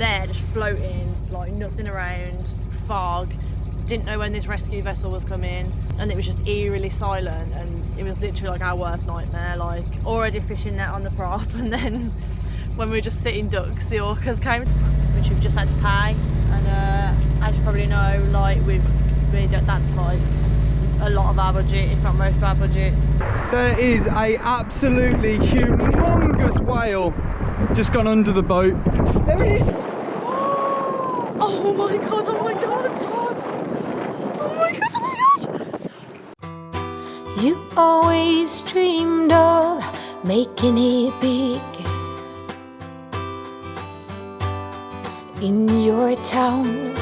there just floating, like nothing around, fog. Didn't know when this rescue vessel was coming, and it was just eerily silent, and it was literally like our worst nightmare. Like already fishing net on the prop, and then when we were just sitting ducks, the orcas came, which we've just had to pay. And as you probably know, like that's like a lot of our budget, if not most of our budget. There is a absolutely humongous whale just gone under the boat. There it is! Oh my god, oh my god, it's hot! Oh my god, oh my god! You always dreamed of making it big in your town.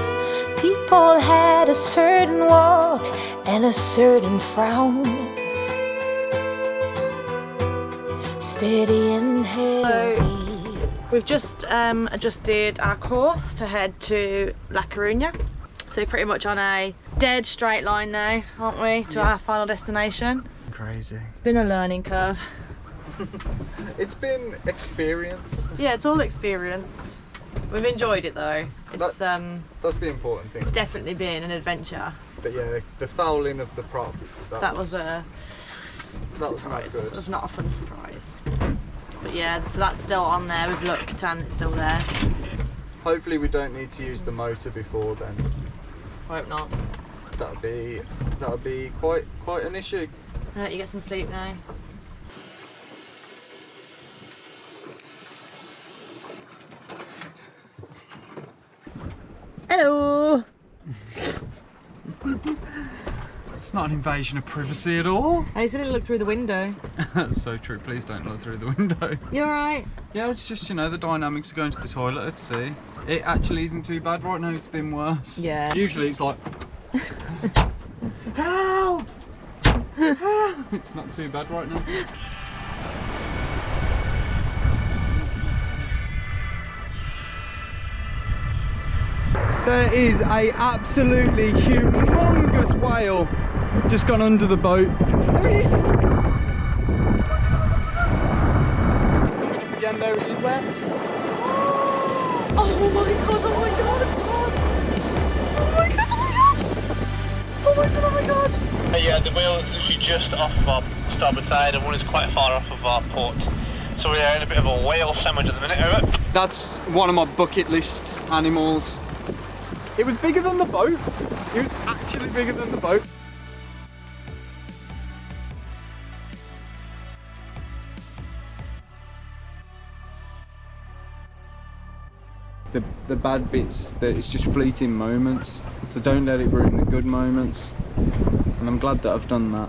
People had a certain walk and a certain frown, steady and heavy. We've just adjusted our course to head to La Coruña. So pretty much on a dead straight line now, aren't we, to our final destination. Crazy. It's been a learning curve. It's been experience. Yeah, it's all experience. We've enjoyed it though. It's that's the important thing. It's definitely been an adventure. But yeah, the fouling of the prop. That was a that was not good. It was not a fun surprise. But yeah, so that's still on there. We've looked and it's still there. Hopefully we don't need to use the motor before then. Hope not. That would be quite an issue. I'll let you get some sleep now. Hello. It's not an invasion of privacy at all. I just didn't look through the window. That's so true. Please don't look through the window. You alright? Yeah, it's just, you know, the dynamics of going to the toilet at sea. It actually isn't too bad right now. It's been worse. Yeah. Usually it's like, help! Help! It's not too bad right now. There is a absolutely humongous whale just gone under the boat. There he is! He's coming up again, there he is. Where? Oh my god, it's hot! Oh my god, oh my god! Oh my god, oh my god! Yeah, the whale is literally just off of our starboard side and one is quite far off of our port. So we're in a bit of a whale sandwich at the minute, over. That's one of my bucket list animals. It was bigger than the boat. It was actually bigger than the boat. The bad bits, that it's just fleeting moments, so don't let it ruin the good moments. And I'm glad that I've done that,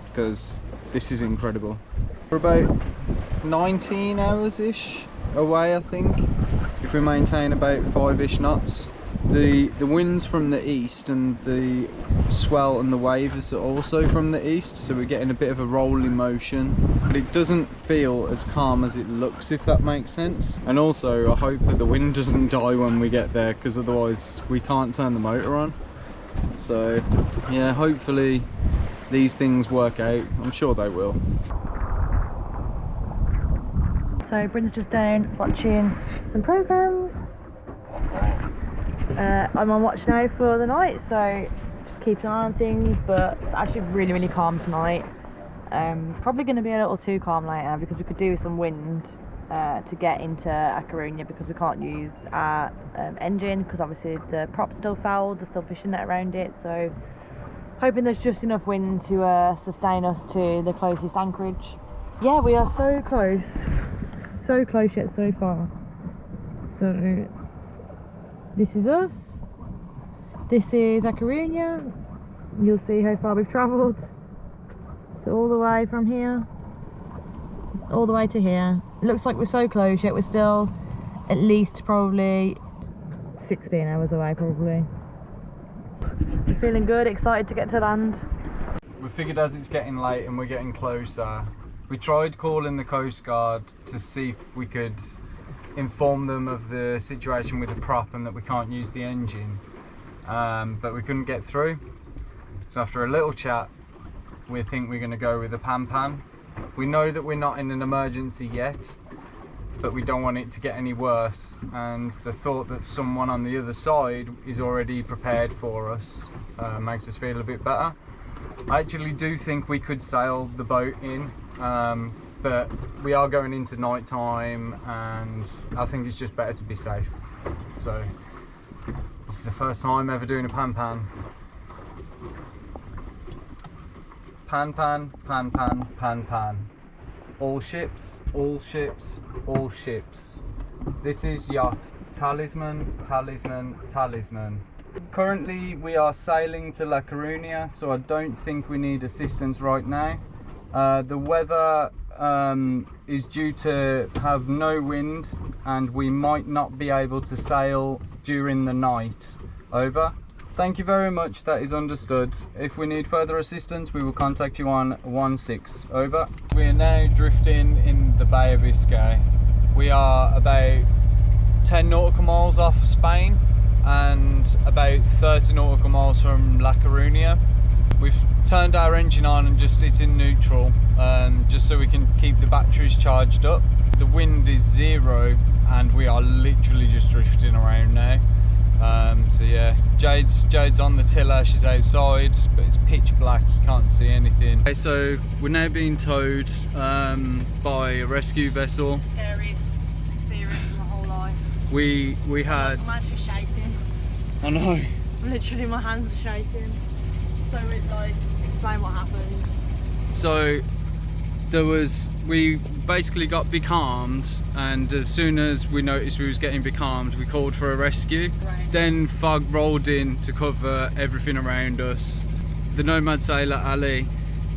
because this is incredible. We're about 19 hours-ish away, I think, if we maintain about 5-ish knots. The wind's from the east and the swell and the waves are also from the east, so we're getting a bit of a rolling motion, but it doesn't feel as calm as it looks, if that makes sense. And also I hope that the wind doesn't die when we get there, because otherwise we can't turn the motor on. So yeah, hopefully these things work out. I'm sure they will. So Bryn's just down watching some programmes. I'm on watch now for the night, so just keeping an eye on things, but it's actually really calm tonight. Probably going to be a little too calm later because we could do with some wind to get into A Coruña, because we can't use our engine because obviously the prop's still fouled, there's still fishing net around it, so hoping there's just enough wind to sustain us to the closest anchorage. Yeah, we are so close yet so far. So this is us, this is A Coruña. You'll see how far we've travelled. So all the way from here, all the way to here. It looks like we're so close, yet we're still at least probably 16 hours away probably. Feeling good, excited to get to land. We figured as it's getting late and we're getting closer, we tried calling the Coast Guard to see if we could inform them of the situation with the prop and that we can't use the engine, but we couldn't get through. So after a little chat, we think we're going to go with a pan. We know that we're not in an emergency yet, but we don't want it to get any worse, and the thought that someone on the other side is already prepared for us makes us feel a bit better. I actually do think we could sail the boat in, but we are going into night time, and I think it's just better to be safe. So this is the first time ever doing a pan-pan. Pan-pan, pan-pan, pan-pan. All ships, all ships, all ships. This is yacht. Talisman, talisman, talisman. Currently we are sailing to La Coruña, so I don't think we need assistance right now. The weather is due to have no wind, and we might not be able to sail during the night. Over. Thank you very much, that is understood. If we need further assistance, we will contact you on 16. Over. We are now drifting in the Bay of Biscay. We are about 10 nautical miles off Spain and about 30 nautical miles from La Coruña. We've turned our engine on and it's in neutral, just so we can keep the batteries charged up. The wind is 0 and we are literally just drifting around now. So yeah, Jade's on the tiller, she's outside, but it's pitch black, you can't see anything. Okay, so we're now being towed by a rescue vessel. Scariest experience of my whole life. We had... I'm actually shaking. I know. Literally my hands are shaking. So explain what happened. So we basically got becalmed, and as soon as we noticed we was getting becalmed, we called for a rescue. Right. Then fog rolled in to cover everything around us. The nomad sailor Ali,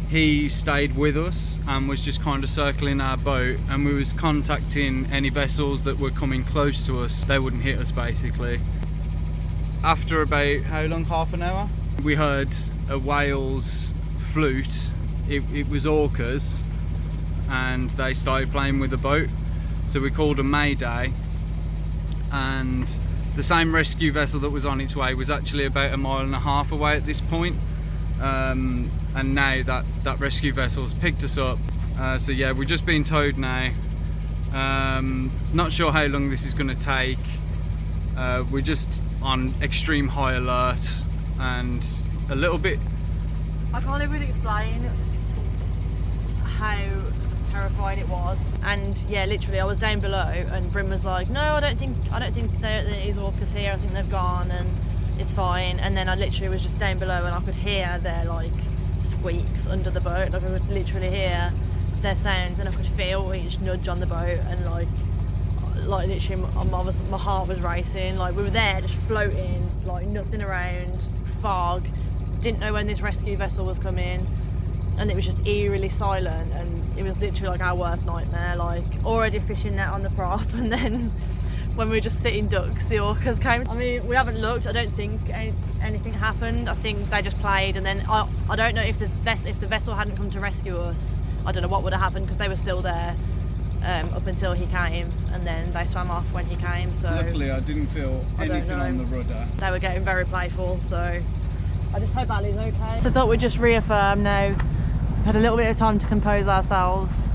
he stayed with us and was just kind of circling our boat, and we was contacting any vessels that were coming close to us. They wouldn't hit us basically. After about, how long, half an hour? We heard a whale's flute. It was ORCAS, and they started playing with the boat, so we called a mayday, and the same rescue vessel that was on its way was actually about 1.5 miles away at this point, and now that rescue vessel's picked us up. So yeah, we're just being towed now. Not sure how long this is going to take. We're just on extreme high alert and a little bit... I can't even explain how terrifying it was. And yeah, literally I was down below and Bryn was like, no, I don't think there is ORCAS here, I think they've gone and it's fine. And then I literally was just down below and I could hear their squeaks under the boat. I could literally hear their sounds, and I could feel each nudge on the boat, and literally my heart was racing. We were there just floating, nothing around, fog, didn't know when this rescue vessel was coming, and it was just eerily silent, and it was literally our worst nightmare. Already fishing net on the prop, and then when we were just sitting ducks, the ORCAS came. I mean, we haven't looked, I don't think anything happened. I think they just played, and then I don't know if the vessel hadn't come to rescue us, I don't know what would have happened, because they were still there up until he came, and then they swam off when he came. So luckily I didn't feel anything on the rudder. They were getting very playful, so I just hope Ali's okay. So I thought we'd just reaffirm now. We've had a little bit of time to compose ourselves.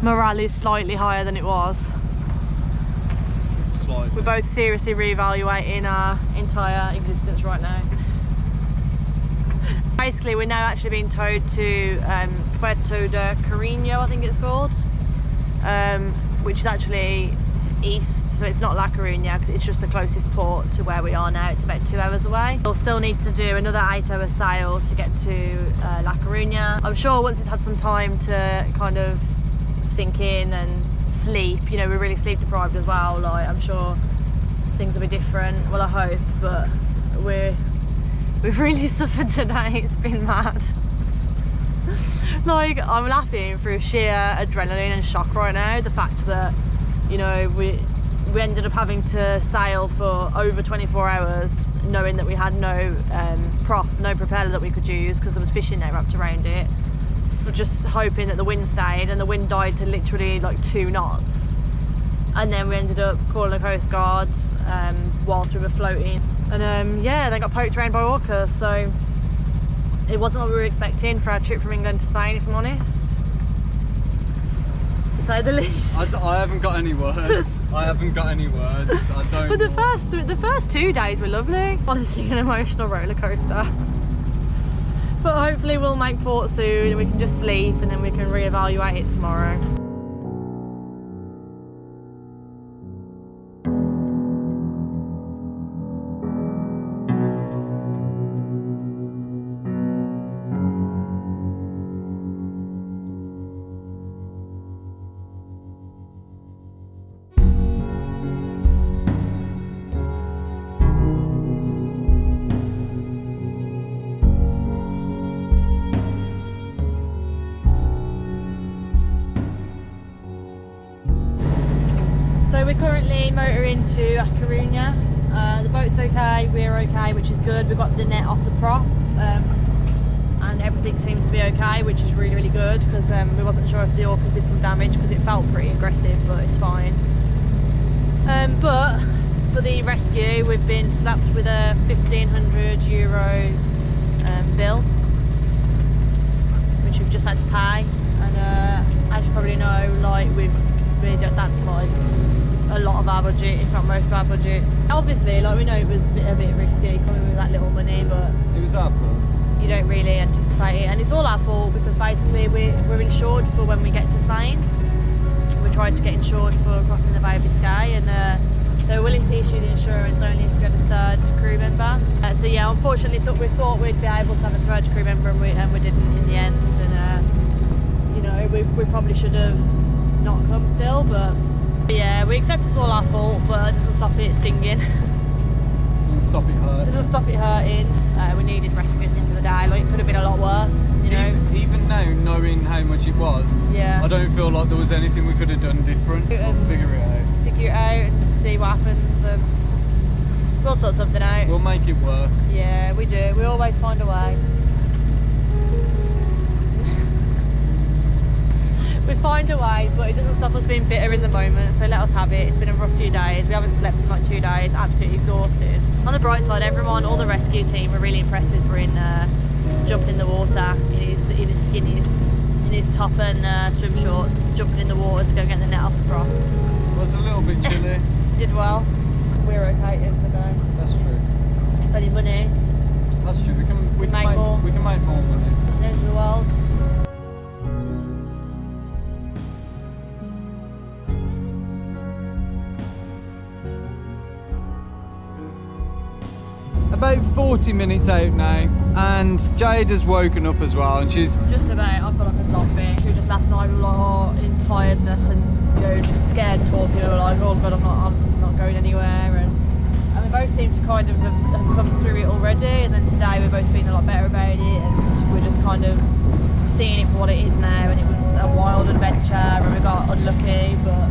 Morale is slightly higher than it was. Slightly. We're both seriously reevaluating our entire existence right now. Basically, we're now actually being towed to Puerto de Carreño, I think it's called, which is actually east, so it's not La Coruña, because it's just the closest port to where we are now. It's about 2 hours away. We'll still need to do another 8-hour sail to get to La Coruña. I'm sure once it's had some time to kind of sink in and sleep, we're really sleep deprived as well, I'm sure things will be different. Well, I hope, but we've really suffered today. It's been mad. I'm laughing through sheer adrenaline and shock right now. The fact that we ended up having to sail for over 24 hours, knowing that we had no propeller that we could use because there was fishing net wrapped around it, for just hoping that the wind stayed, and the wind died to literally 2 knots. And then we ended up calling the Coast Guard whilst we were floating, and yeah, they got poked around by ORCAS, so it wasn't what we were expecting for our trip from England to Spain, if I'm honest. It's a to say the least. I haven't got any words. I haven't got any words. I don't. But the first 2 days were lovely. Honestly, an emotional roller coaster. But hopefully we'll make port soon and we can just sleep and then we can reevaluate it tomorrow. So we're currently motoring to A Coruña. The boat's okay, we're okay, which is good. We got the net off the prop and everything seems to be okay, which is really, really good because we wasn't sure if the orcas did some damage because it felt pretty aggressive, but it's fine. But for the rescue, we've been slapped with a €1,500 bill, which we've just had to pay. And as you probably know, like that's like a lot of our budget, if not most of our budget. Obviously, like we know it was a bit risky coming with that little money, but It was our fault. you don't really anticipate it, and it's all our fault because basically we're insured for when we get to Spain. We tried to get insured for crossing the Bay of Biscay, and they were willing to issue the insurance only if we had a third crew member. So yeah, unfortunately, we thought we'd be able to have a third crew member, and we didn't in the end. And you know, we probably should have not come still, but yeah, we accept it's all our fault, but it doesn't stop it stinging. Doesn't stop it hurt. Doesn't stop it hurting. We needed rescue at the end of the day. Like, it could have been a lot worse, you know. Even now, knowing how much it was, Yeah. I don't feel like there was anything we could have done different. We'll figure it out. Figure it out and see what happens, and we'll sort something out. We'll make it work. Yeah, we do. We always find a way. We find a way, but it doesn't stop us being bitter in the moment, so let us have it. It's been a rough few days. We haven't slept in like 2 days, absolutely exhausted. On the bright side, everyone, all the rescue team were really impressed with Bryn jumping in the water in his skinnies, in his top and swim shorts, jumping in the water to go get the net off the prop. It was a little bit chilly. Did well. We're okay at the end of the day. That's true. If any money, That's true. We can make more. We can make more money. there's the world. About 40 minutes out now, and Jade has woken up as well, and she's Just about, I feel like a zombie. She was just last night, we were like, oh, in tiredness and, you know, just scared talking. We were like, oh god, I'm not going anywhere. And we both seem to kind of have come through it already. And then today we're both feeling a lot better about it, and we're just kind of seeing it for what it is now. And it was a wild adventure, and we got unlucky, but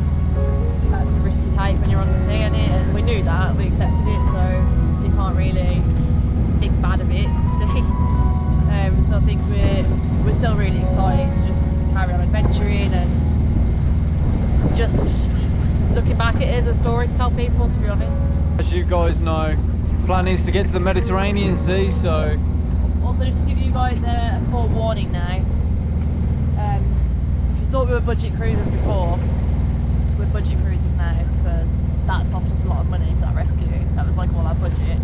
that's the risk you take when you're on the sea, and we knew that, we accepted it, so you can't really think bad of it. So I think we're still really excited to just carry on adventuring and just looking back at it as a story to tell people, to be honest. as you guys know, plan is to get to the Mediterranean Sea, so Also, just to give you guys a forewarning now, if you thought we were budget cruisers before, we're budget cruisers now because that cost us a lot of money for that rescue. That was like all our budget.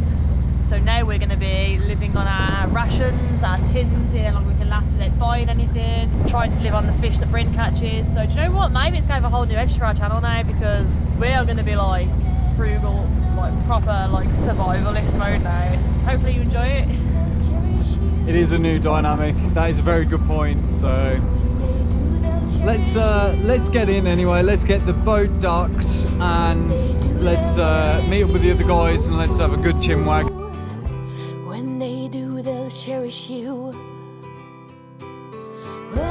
So now we're going to be living on our rations, our tins, see how long we can last without buying anything, trying to live on the fish that Bryn catches. So do you know what, maybe it's going to have a whole new edge to our channel now, because we are going to be like frugal, like proper like survivalist mode now. Hopefully you enjoy it. it is a new dynamic. That is a very good point. So let's get in anyway. Let's get the boat docked and let's meet up with the other guys and let's have a good chinwag. When they do, they'll cherish you. Wait,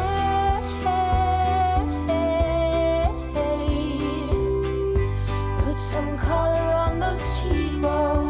put some color on those cheekbones.